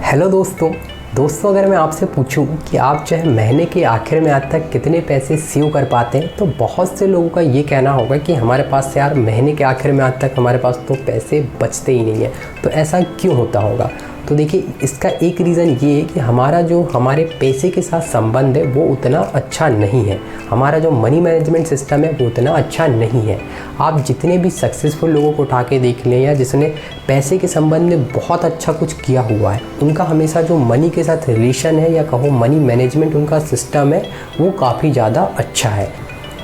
Hello दोस्तों अगर मैं आपसे पूछूं कि आप जो है महीने के आखिर में आज तक कितने पैसे सेव कर पाते हैं, तो बहुत से लोगों का ये कहना होगा कि हमारे पास यार महीने के आखिर में आज तक हमारे पास तो पैसे बचते ही नहीं है। तो ऐसा क्यों होता होगा? तो देखिए, इसका एक रीज़न ये है कि हमारे पैसे के साथ संबंध है वो उतना अच्छा नहीं है। हमारा जो मनी मैनेजमेंट सिस्टम है वो उतना अच्छा नहीं है। आप जितने भी सक्सेसफुल लोगों को उठा के देख लें या जिसने पैसे के संबंध में बहुत अच्छा कुछ किया हुआ है, उनका हमेशा जो मनी के साथ रिलेशन है या कहो मनी मैनेजमेंट उनका सिस्टम है वो काफ़ी ज़्यादा अच्छा है।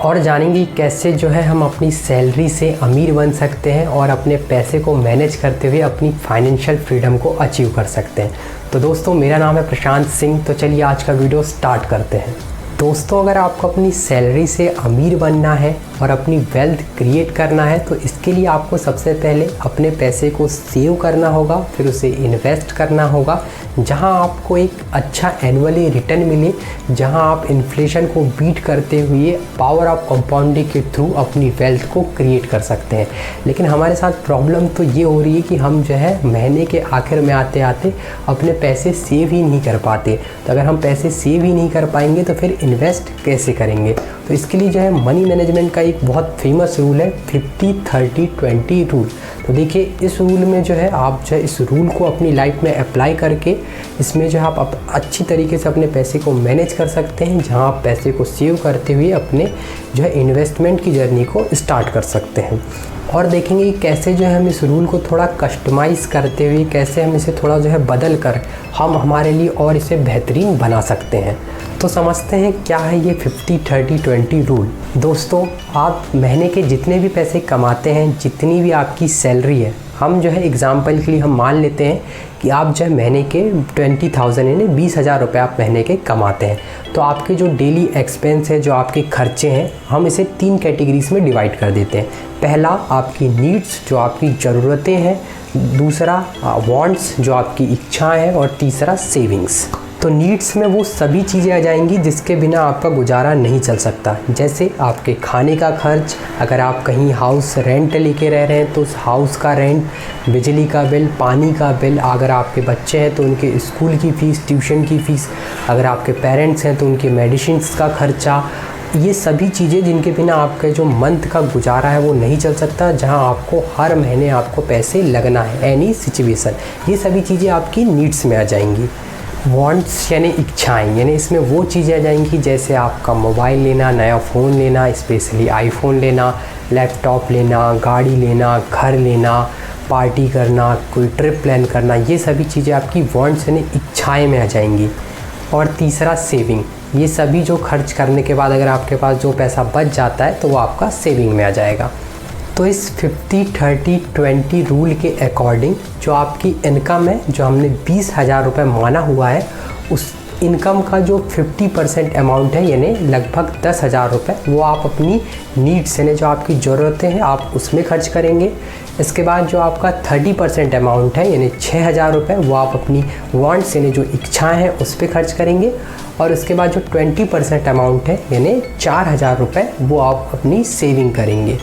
और जानेंगे कैसे जो है हम अपनी सैलरी से अमीर बन सकते हैं और अपने पैसे को मैनेज करते हुए अपनी फाइनेंशियल फ्रीडम को अचीव कर सकते हैं। तो दोस्तों, मेरा नाम है प्रशांत सिंह। तो चलिए आज का वीडियो स्टार्ट करते हैं। दोस्तों, अगर आपको अपनी सैलरी से अमीर बनना है और अपनी वेल्थ क्रिएट करना है तो इसके लिए आपको सबसे पहले अपने पैसे को सेव करना होगा, फिर उसे इन्वेस्ट करना होगा जहां आपको एक अच्छा एनुअली रिटर्न मिले, जहां आप इन्फ्लेशन को बीट करते हुए पावर ऑफ कंपाउंडिंग के थ्रू अपनी वेल्थ को क्रिएट कर सकते हैं। लेकिन हमारे साथ प्रॉब्लम तो ये हो रही है कि हम जो है महीने के आखिर में आते आते अपने पैसे सेव ही नहीं कर पाते। तो अगर हम पैसे सेव ही नहीं कर पाएंगे तो फिर इन्वेस्ट कैसे करेंगे? तो इसके लिए जो है मनी मैनेजमेंट का एक बहुत फेमस रूल है 50-30-20 रूल। तो देखिए, इस रूल में जो है आप जो है इस रूल को अपनी लाइफ में अप्लाई करके इसमें जो है आप अच्छी तरीके से अपने पैसे को मैनेज कर सकते हैं, जहां आप पैसे को सेव करते हुए अपने जो है इन्वेस्टमेंट की जर्नी को स्टार्ट कर सकते हैं। और देखेंगे कि कैसे जो है हम इस रूल को थोड़ा कस्टमाइज़ करते हुए कैसे हम इसे थोड़ा जो है बदल कर हम हमारे लिए और इसे बेहतरीन बना सकते हैं। तो समझते हैं क्या है ये 50-30-20 रूल। दोस्तों, आप महीने के जितने भी पैसे कमाते हैं, जितनी भी आपकी सैलरी है, हम जो है एग्जांपल के लिए हम मान लेते हैं कि आप जो है महीने के 20,000 यानी 20,000 रुपये आप महीने के कमाते हैं। तो आपके जो डेली एक्सपेंस है, जो आपके खर्चे हैं, हम इसे 3 कैटेगरीज में डिवाइड कर देते हैं। पहला आपकी नीड्स, जो आपकी ज़रूरतें हैं, दूसरा वांट्स, जो आपकी इच्छाएं हैं, और तीसरा सेविंग्स। तो नीड्स में वो सभी चीज़ें आ जाएंगी जिसके बिना आपका गुजारा नहीं चल सकता, जैसे आपके खाने का खर्च, अगर आप कहीं हाउस रेंट लेके रह रहे हैं तो उस हाउस का रेंट, बिजली का बिल, पानी का बिल, अगर आपके बच्चे हैं तो उनके स्कूल की फ़ीस, ट्यूशन की फ़ीस, अगर आपके पेरेंट्स हैं तो उनके मेडिसिन्स का खर्चा, ये सभी चीज़ें जिनके बिना आपका जो मंथ का गुजारा है वो नहीं चल सकता, जहां आपको हर महीने आपको पैसे लगना है एनी सिचुएशन। ये सभी चीज़ें आपकी नीड्स में आ जाएंगी। वांट्स यानी इच्छाएं, यानी इसमें वो चीज़ें आ जाएंगी जैसे आपका मोबाइल लेना, नया फ़ोन लेना, स्पेशली आईफोन लेना, लैपटॉप लेना, गाड़ी लेना, घर लेना, पार्टी करना, कोई ट्रिप प्लान करना, ये सभी चीज़ें आपकी वांट्स यानी इच्छाएं में आ जाएंगी। और तीसरा सेविंग, ये सभी जो खर्च करने के बाद अगर आपके पास जो पैसा बच जाता है तो वो आपका सेविंग में आ जाएगा। तो इस 50-30-20 रूल के अकॉर्डिंग जो आपकी इनकम है, जो हमने 20,000 रुपये माना हुआ है, उस इनकम का जो 50% अमाउंट है यानी लगभग 10,000 रुपये, वो आप अपनी नीड्स यानी जो आपकी ज़रूरतें हैं आप उसमें खर्च करेंगे। इसके बाद जो आपका 30% अमाउंट है यानी 6,000 रुपये, वो आप अपनी वांट्स यानी जो इच्छाएँ हैं उस पर खर्च करेंगे। और उसके बाद जो 20% अमाउंट है यानी 4,000 रुपये, वो आप अपनी सेविंग करेंगे।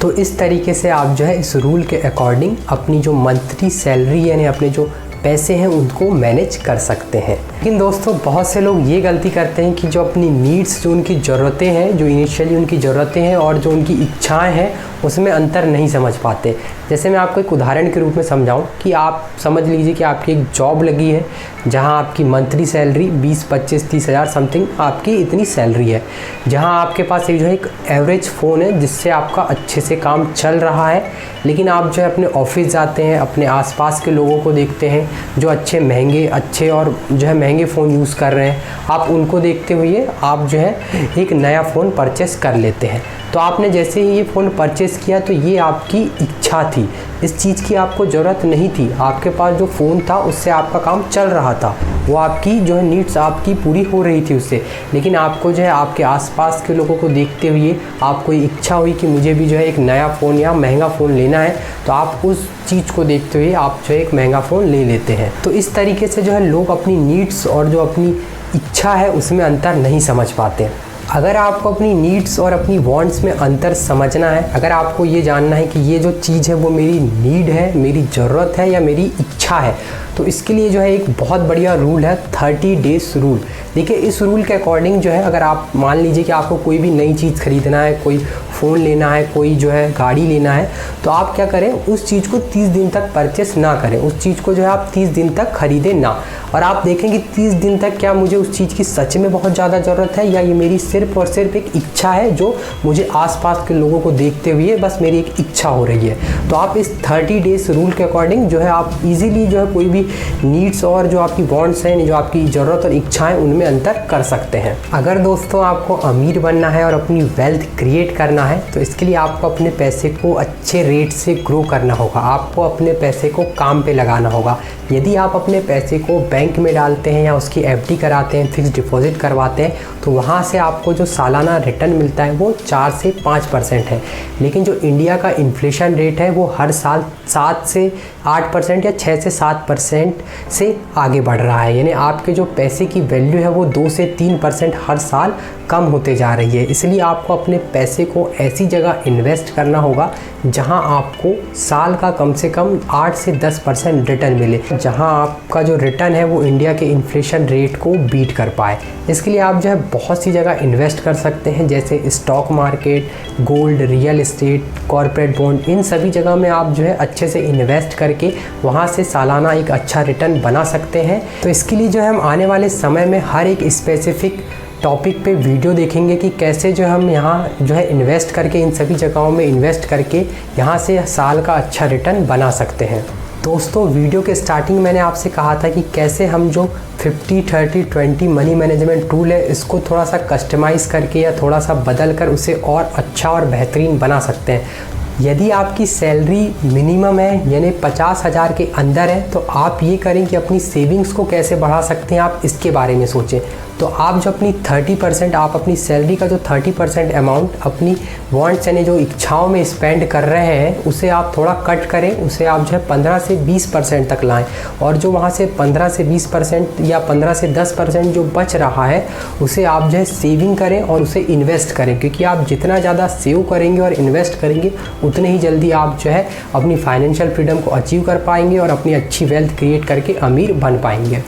तो इस तरीके से आप जो है इस रूल के अकॉर्डिंग अपनी जो मंथली सैलरी यानी अपने जो पैसे हैं उनको मैनेज कर सकते हैं। लेकिन दोस्तों, बहुत से लोग ये गलती करते हैं कि जो अपनी नीड्स, जो उनकी ज़रूरतें हैं, जो इनिशियली उनकी ज़रूरतें हैं और जो उनकी इच्छाएं हैं उसमें अंतर नहीं समझ पाते। जैसे मैं आपको एक उदाहरण के रूप में समझाऊं कि आप समझ लीजिए कि आपकी एक जॉब लगी है जहां आपकी मंथली सैलरी 20-25-30 हज़ार समथिंग आपकी इतनी सैलरी है, जहां आपके पास एक जो है एक एवरेज फ़ोन है जिससे आपका अच्छे से काम चल रहा है। लेकिन आप जो है अपने ऑफिस जाते हैं, अपने आसपास के लोगों को देखते हैं जो अच्छे और जो है महंगे फ़ोन यूज़ कर रहे हैं, आप उनको देखते हुए आप जो है एक नया फ़ोन परचेस कर लेते हैं। तो आपने जैसे ही ये फ़ोन परचेज़ किया तो ये आपकी इच्छा थी, इस चीज़ की आपको ज़रूरत नहीं थी। आपके पास जो फ़ोन था उससे आपका काम चल रहा था, वो आपकी जो है नीड्स आपकी पूरी हो रही थी उससे। लेकिन आपको जो है आपके आसपास के लोगों को देखते हुए आपको ये इच्छा हुई कि मुझे भी जो है एक नया फ़ोन या महंगा फ़ोन लेना है, तो आप उस चीज़ को देखते हुए आप जो है एक महंगा फ़ोन ले लेते हैं। तो इस तरीके से जो है लोग अपनी नीड्स और जो अपनी इच्छा है उसमें अंतर नहीं समझ पाते। अगर आपको अपनी नीड्स और अपनी वांट्स में अंतर समझना है, अगर आपको ये जानना है कि ये जो चीज़ है वो मेरी नीड है, मेरी ज़रूरत है या मेरी इच्छा है, तो इसके लिए जो है एक बहुत बढ़िया रूल है 30 डेज़ रूल। देखिए इस रूल के अकॉर्डिंग जो है, अगर आप मान लीजिए कि आपको कोई भी नई चीज़ ख़रीदना है, कोई फ़ोन लेना है, कोई जो है गाड़ी लेना है, तो आप क्या करें, उस चीज़ को 30 दिन तक परचेस ना करें, उस चीज़ को जो है आप 30 दिन तक ख़रीदें ना। और आप देखें कि 30 दिन तक क्या मुझे उस चीज़ की सच में बहुत ज़्यादा ज़रूरत है या ये मेरी सिर्फ़ और सिर्फ एक इच्छा है जो मुझे आसपास के लोगों को देखते हुए बस मेरी एक इच्छा हो रही है। तो आप इस 30 डेज़ रूल के अकॉर्डिंग जो है आप इजीली जो है कोई भी नीड्स और जो आपकी वांट्स हैं, जो आपकी ज़रूरत और इच्छाएं, उनमें अंतर कर सकते हैं। अगर दोस्तों आपको अमीर बनना है और अपनी वेल्थ क्रिएट करना है, तो इसके लिए आपको अपने पैसे को अच्छे रेट से ग्रो करना होगा, आपको अपने पैसे को काम पे लगाना होगा। यदि आप अपने पैसे को बैंक में डालते हैं या उसकी एफडी कराते हैं, फिक्स डिपॉजिट करवाते हैं, तो वहाँ से आपको जो सालाना रिटर्न मिलता है वो 4 से 5% है। लेकिन जो इंडिया का इन्फ्लेशन रेट है वो हर साल 7 से 8% या 6 से 7% से आगे बढ़ रहा है, यानी आपके जो पैसे की वैल्यू है वो 2 से 3% हर साल कम होते जा रही है। इसलिए आपको अपने पैसे को ऐसी जगह इन्वेस्ट करना होगा जहां आपको साल का कम से कम 8 से 10% रिटर्न मिले, जहां आपका जो रिटर्न है वो इंडिया के इन्फ्लेशन रेट को बीट कर पाए। इसके लिए आप जो है बहुत सी जगह इन्वेस्ट कर सकते हैं, जैसे stock market, gold, real estate, corporate bond, इन सभी जगह में आप जो है अच्छे से इन्वेस्ट करके वहाँ से सालाना एक अच्छा रिटर्न बना सकते हैं। तो इसके लिए जो है हम आने वाले समय में हर एक स्पेसिफिक टॉपिक पे वीडियो देखेंगे कि कैसे जो हम यहाँ जो है इन्वेस्ट करके, इन सभी जगहों में इन्वेस्ट करके यहाँ से साल का अच्छा रिटर्न बना सकते हैं। दोस्तों वीडियो के स्टार्टिंग मैंने आपसे कहा था कि कैसे हम जो 50-30-20 मनी मैनेजमेंट टूल है इसको थोड़ा सा कस्टमाइज़ करके या थोड़ा सा बदल कर उसे और अच्छा और बेहतरीन बना सकते हैं। यदि आपकी सैलरी मिनिमम है यानी 50,000 के अंदर है, तो आप ये करें कि अपनी सेविंग्स को कैसे बढ़ा सकते हैं, आप इसके बारे में सोचें। तो आप जो अपनी 30%, आप अपनी सैलरी का जो 30% अमाउंट अपनी वांट्स यानी जो इच्छाओं में स्पेंड कर रहे हैं, उसे आप थोड़ा कट करें, उसे आप जो है 15 से 20% तक लाएं। और जो वहाँ से 15 से 20% या 15 से 10% जो बच रहा है उसे आप जो है सेविंग करें और उसे इन्वेस्ट करें, क्योंकि आप जितना ज़्यादा सेव करेंगे और इन्वेस्ट करेंगे उतने ही जल्दी आप जो है अपनी फाइनेंशियल फ्रीडम को अचीव कर पाएंगे और अपनी अच्छी वेल्थ क्रिएट करके अमीर बन पाएंगे।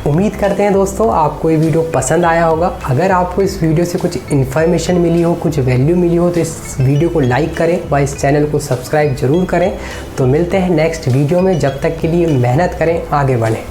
उम्मीद करते हैं दोस्तों आपको ये वीडियो पसंद आया होगा। अगर आपको इस वीडियो से कुछ इन्फॉर्मेशन मिली हो, कुछ वैल्यू मिली हो, तो इस वीडियो को लाइक करें व इस चैनल को सब्सक्राइब ज़रूर करें। तो मिलते हैं नेक्स्ट वीडियो में, जब तक के लिए मेहनत करें, आगे बढ़ें।